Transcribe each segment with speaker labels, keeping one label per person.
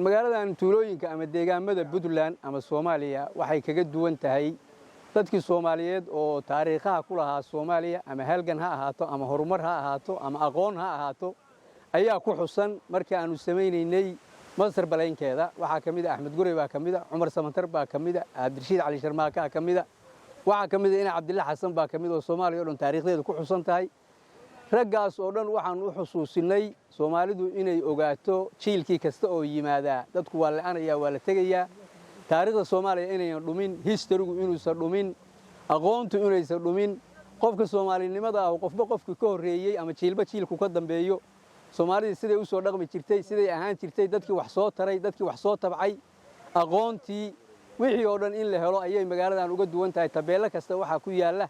Speaker 1: magaaladan tuulooyinka ama deegaamada Puntland ama Soomaaliya waxay kaga duwan tahay dadkii Soomaaliyeed oo taariikhaha ku lahaa Soomaaliya ama halgan ha ahaato ama horumar ha ahaato ama aqoon ha ahaato ayaa ku xusan markii aanu sameeynay masar baleenkeeda waxa kamid ah Axmed Gurey baa kamid ah Umar Samantar baa kamid ah Abdirashiid Cali Sharmaaka kamid ah waxa kamid ah in Cabdillah Xasan baa kamid oo Soomaaliya oo dhan taariikhdeedu ku xusan tahay raggaas oo dhan waxaan u xusuusinay Soomaalidu inay ogaato jiilkii kasta oo yimaada dadku waa la'aanaya waa la tagaya taariikhda Soomaaliya inay dhumin historygu inuusan dhumin aqoontu inaysan dhumin qofka Soomaalinimada ah qofba qofkii ka horeeyay ama jiilba jiilku ka dambeeyo Soomaalida siday u soo dhaqmi jirtay siday ahaan jirtay dadkii wax soo taray dadkii wax soo tabcay aqoontii wixii oo dhan in la helo ayay magaaladan uga duwan tahay tabeelo kasta waxa ku yaala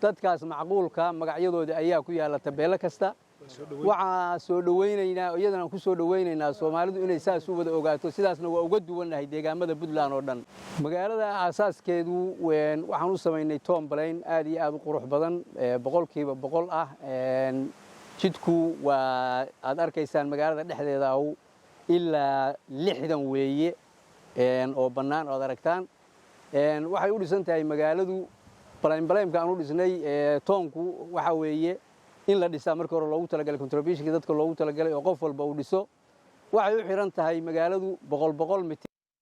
Speaker 1: dadkaas macquulka magacyadooda ayaa ku yaala tabeelo kasta waxa soo dhaweynaynaa iyadana ku soo dhaweynaynaa Soomaalidu inay saas u wada ogaato sidaasna waa uga duwanahay deegaamada Puntland oo dhan magaalada asaaskeedu waxaan u sameeynay Tomboline aad iyo aad u qurux badan boqolkiiba boqol ah jidku waa aad arkaysaan magaalada dhexdeeda ilaa 60 weeye oo banaan oo aragtaan waxay u dhisan tahay magaaladu balaynka aan u dhisnay toonku waxa weeye in la dhisaa markii hore loogu talagalay contribution dadka loogu talagalay oo qof walba uu dhiso waxay u xiran tahay magaaladu boqol mitir